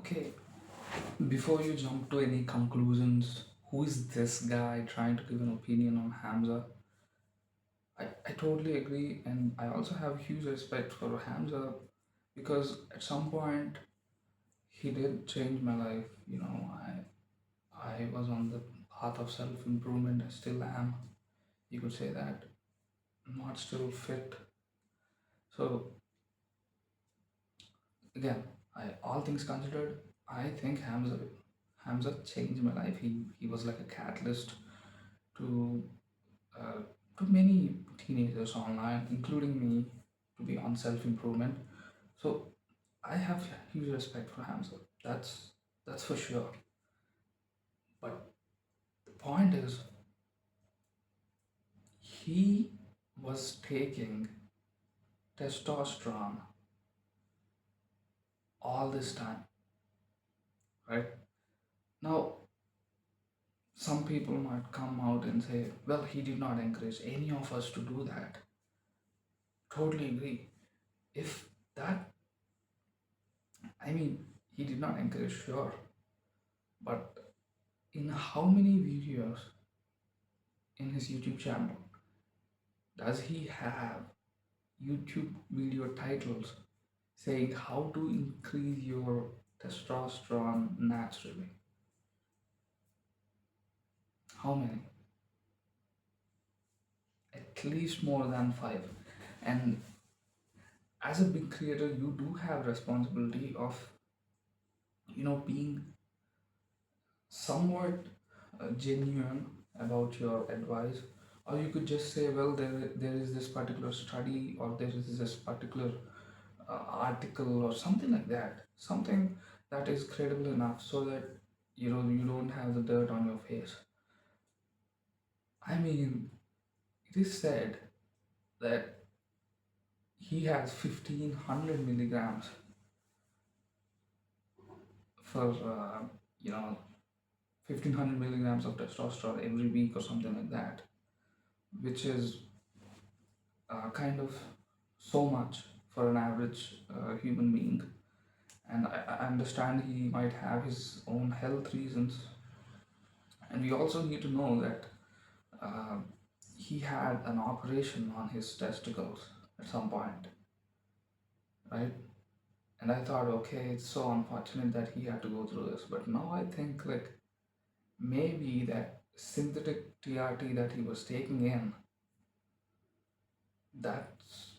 Okay, before you jump to any conclusions, who is this guy trying to give an opinion on Hamza? I totally agree, and I also have huge respect for Hamza because at some point he did change my life. I was on the path of self improvement, I still am. You could say that. Not still fit. So, again, all things considered, I think Hamza changed my life. He was like a catalyst to uh, to many teenagers online, including me, to be on self improvement. So I have huge respect for Hamza. That's for sure. But the point is, he was taking testosterone all this time, right? Now, some people might come out and say, well, he did not encourage any of us to do that. Totally agree. If that, I mean, he did not encourage, sure, but in how many videos in his YouTube channel does he have YouTube video titles saying how to increase your testosterone naturally? How many? At least more than five. And as a big creator, you do have responsibility of being somewhat genuine about your advice, or you could just say, well, there is this particular study, or there is this particular article or something like that, something that is credible enough so that you don't have the dirt on your face. I mean, it is said that he has 1500 milligrams for you know 1500 milligrams of testosterone every week or something like that, which is kind of so much for an average human being. And I understand he might have his own health reasons, and we also need to know that uh, he had an operation on his testicles at some point, right? And I thought, okay, it's so unfortunate that he had to go through this. But now I think, like, maybe that synthetic TRT that he was taking in, that's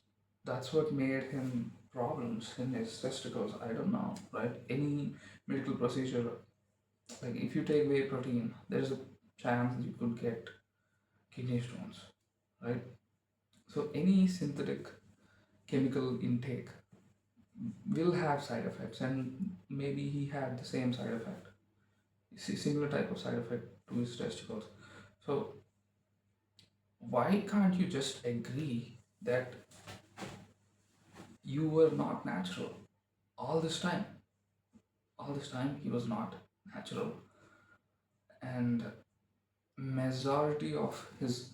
that's what made him problems in his testicles. I don't know, right? Any medical procedure, like if you take whey protein, there's a chance you could get kidney stones, right? So any synthetic chemical intake will have side effects, and maybe he had the same side effect, similar type of side effect to his testicles. So why can't you just agree that you were not natural all this time? All this time he was not natural, and majority of his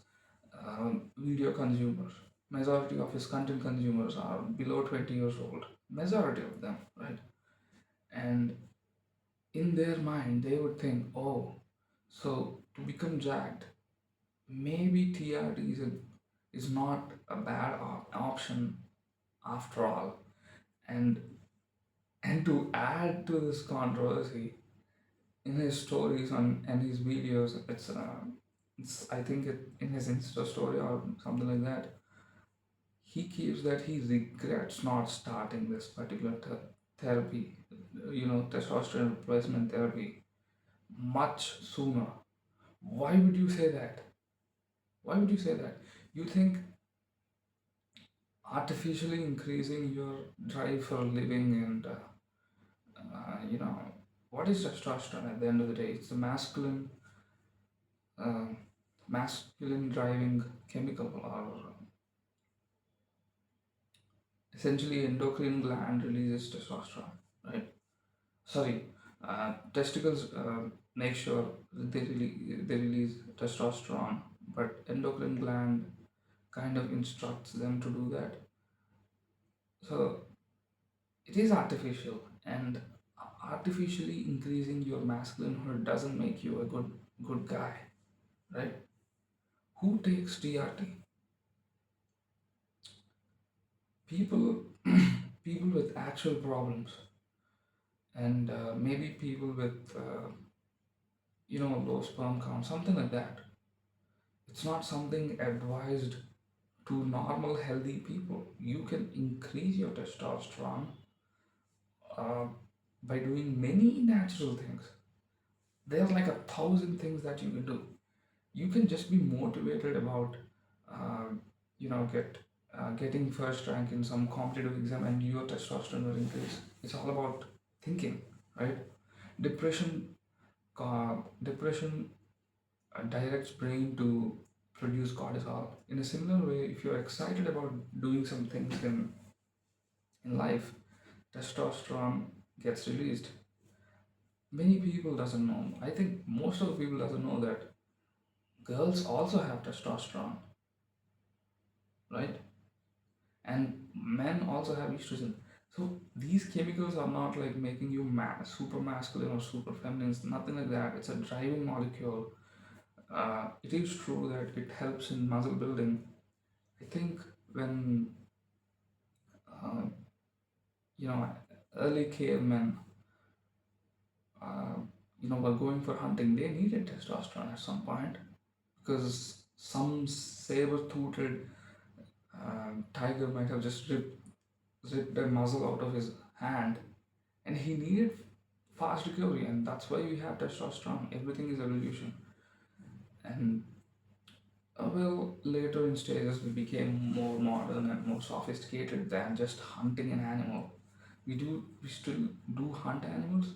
video consumers, majority of his content consumers are below 20 years old. Majority of them, right? And in their mind, they would think, oh, so to become jacked, maybe TRT is not a bad option after all. And to add to this controversy, in his stories and his videos, it's I think in his Insta story or something like that, he keeps that he regrets not starting this particular therapy, testosterone replacement therapy, much sooner. Why would you say that? Why would you say that? You think artificially increasing your drive for a living and you know what is testosterone at the end of the day? It's the uh, masculine driving chemical, or essentially endocrine gland releases testosterone, right? Sorry, testicles make sure they release testosterone, but endocrine gland kind of instructs them to do that. So it is artificial, and artificially increasing your masculinehood doesn't make you a good guy, right? Who takes TRT? People people with actual problems, and maybe people with low sperm count, something like that. It's not something advised to normal healthy people. You can increase your testosterone uh, by doing many natural things. There's like 1,000 things that you can do. You can just be motivated about uh, getting first rank in some competitive exam and your testosterone will increase. It's all about thinking, right? Depression directs brain to produce cortisol. In a similar way, if you're excited about doing some things in life, testosterone gets released. Many people doesn't know. I think most of the people doesn't know that girls also have testosterone, right? And men also have estrogen. So these chemicals are not like making you super masculine or super feminine. It's nothing like that. It's a driving molecule. It is true that it helps in muscle building. I think when uh, you know early cavemen uh, were going for hunting, they needed testosterone at some point because some saber-toothed tiger might have just ripped a muzzle out of his hand, and he needed fast recovery, and that's why we have testosterone. Everything is evolution. And well, later in stages, we became more modern and more sophisticated than just hunting an animal. We still do hunt animals,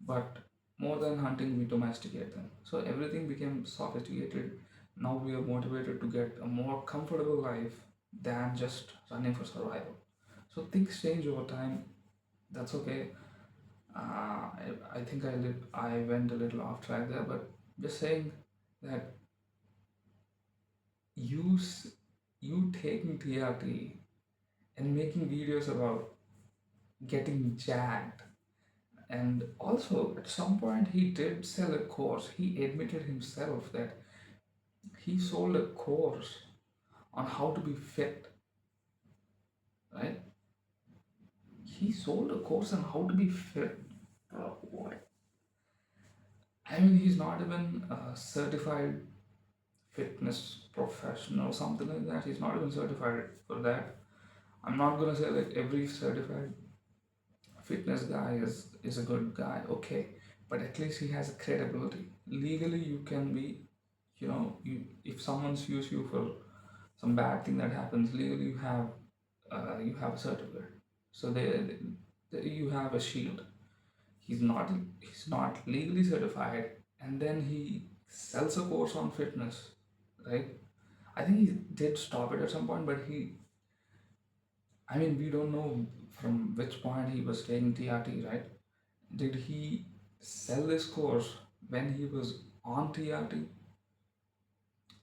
but more than hunting, we domesticate them. So everything became sophisticated. Now we are motivated to get a more comfortable life than just running for survival. So things change over time. That's okay. I think I went a little off track there, but just saying that you you taking TRT and making videos about getting jacked, and also at some point he did sell a course. He admitted himself that he sold a course on how to be fit, right? He sold a course on how to be fit. What? I mean, he's not even a certified fitness professional, something like that. He's not even certified for that. I'm not gonna say like every certified fitness guy is a good guy, okay, but at least he has a credibility. Legally, you can be, you if someone sues you for some bad thing that happens, legally you have a certificate. So you have a shield. He's not legally certified, and then he sells a course on fitness, right? I think he did stop it at some point, but I mean, we don't know from which point he was taking TRT, right? Did he sell this course when he was on TRT?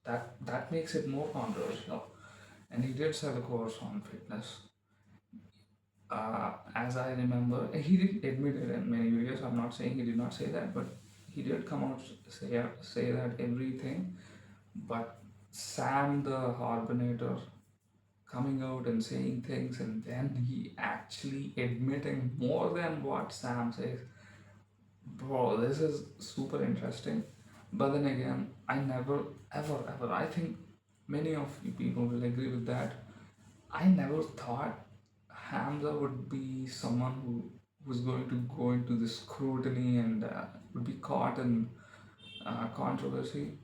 That makes it more controversial. And he did sell a course on fitness. As I remember, he did admit it in many videos. I'm not saying he did not say that, but he did come out say that everything. But Sam the Harbonator coming out and saying things, and then he actually admitting more than what Sam says. Bro, this is super interesting. But then again, I never, ever, I think many of you people will agree with that. I never thought Hamza would be someone who was going to go into this scrutiny and would be caught in controversy.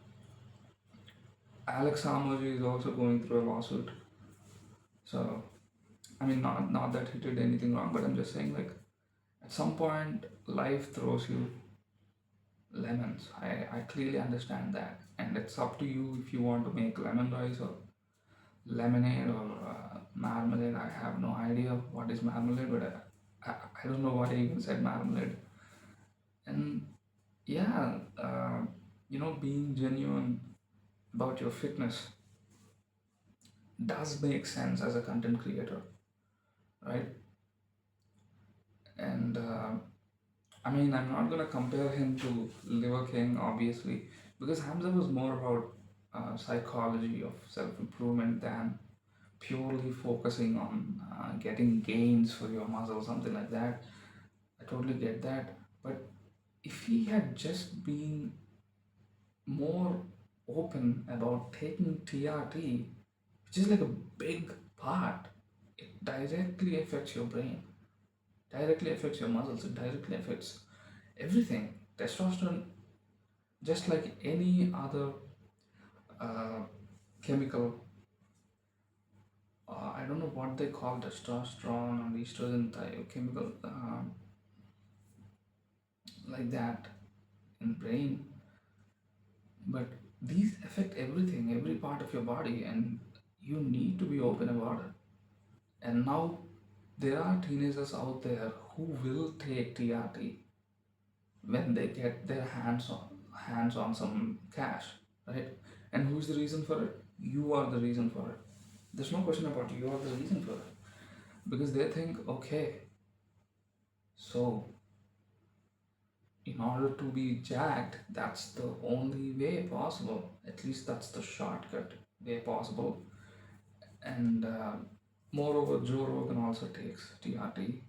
Alex Samoji is also going through a lawsuit. So, I mean, not that he did anything wrong, but I'm just saying, like, at some point, life throws you lemons. I clearly understand that. And it's up to you if you want to make lemon rice or lemonade or marmalade. I have no idea what is marmalade, but I don't know why I even said marmalade. And yeah, being genuine about your fitness does make sense as a content creator, right? And I mean, I'm not gonna compare him to Liver King, obviously, because Hamza was more about psychology of self improvement than purely focusing on getting gains for your muscle, something like that. I totally get that. But if he had just been more open about taking TRT, which is like a big part, it directly affects your brain, directly affects your muscles, it directly affects everything. Testosterone, just like any other uh, chemical, I don't know what they call testosterone or estrogen type chemical, like that in brain, but these affect everything, every part of your body, and you need to be open about it. And now there are teenagers out there who will take TRT when they get their hands on some cash, right? And who's the reason for it? You are the reason for it. There's no question about it. You are the reason for it. Because they think, okay, so in order to be jacked, that's the only way possible. At least that's the shortcut way possible. And moreover, Joe Rogan also takes TRT.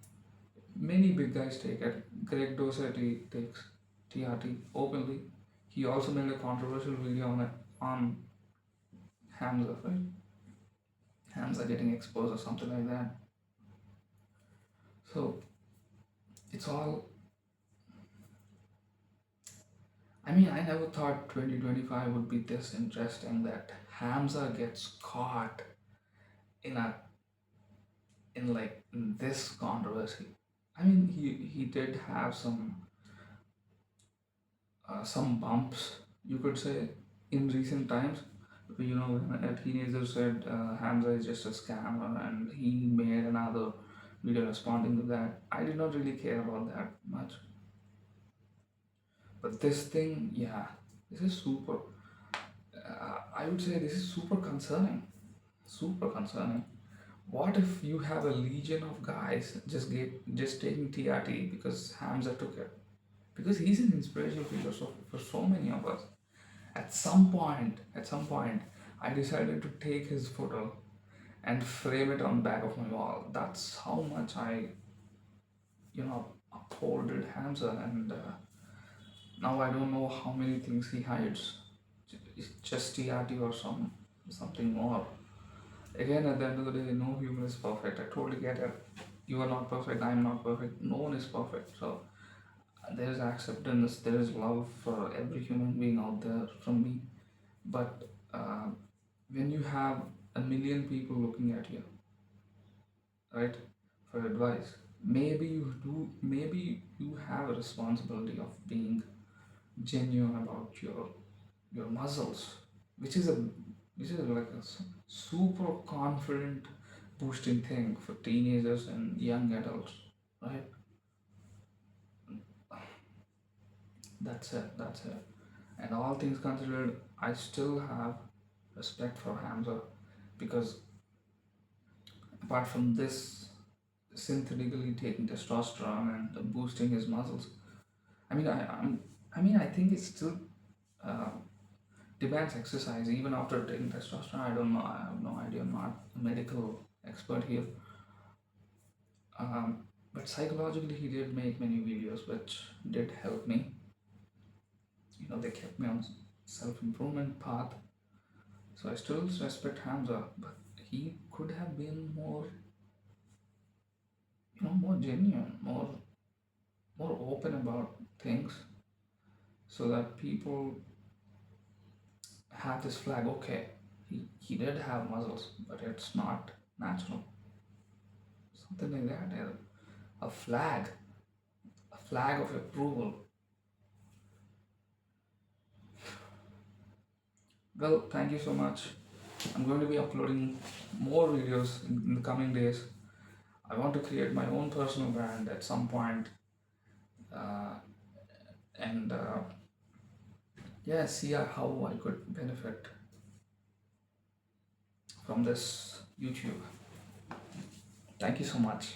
Many big guys take it. Greg Dorsey takes TRT openly. He also made a controversial video on it on Hamza, right? Hamza getting exposed or something like that. So it's all. I mean, I never thought 2025 would be this interesting that Hamza gets caught in a in this controversy. I mean, he did have some bumps, you could say, in recent times. You know, when a teenager said Hamza is just a scammer, and he made another video responding to that. I did not really care about that much. But this thing, yeah, this is super. I would say this is super concerning. Super concerning. What if you have a legion of guys just taking TRT because Hamza took it? Because he's an inspirational figure for so many of us. At some point, I decided to take his photo and frame it on the back of my wall. That's how much I upholded Hamza, and now I don't know how many things he hides. It's just TRT or something more. Again, at the end of the day, no human is perfect. I totally get it. You are not perfect. I am not perfect. No one is perfect. So there is acceptance. There is love for every human being out there from me. But when you have a million people looking at you, right, for advice, maybe you do. Maybe you have a responsibility of being genuine about your muscles, which is a which is like a super confident boosting thing for teenagers and young adults, right? That's it. And all things considered, I still have respect for Hamza, because apart from this synthetically taking testosterone and boosting his muscles, I mean I think it still uh, demands exercise even after taking testosterone. I don't know. I have no idea. I'm not a medical expert here. But psychologically, he did make many videos which did help me. They kept me on self improvement path. So I still respect Hamza, but he could have been more genuine, more open about things, so that people have this flag. Okay, he did have muscles, but it's not natural. Something like that. A flag, a flag of approval. Well, thank you so much. I'm going to be uploading more videos in the coming days. I want to create my own personal brand at some point, uh, and yeah, see how I could benefit from this YouTube. Thank you so much.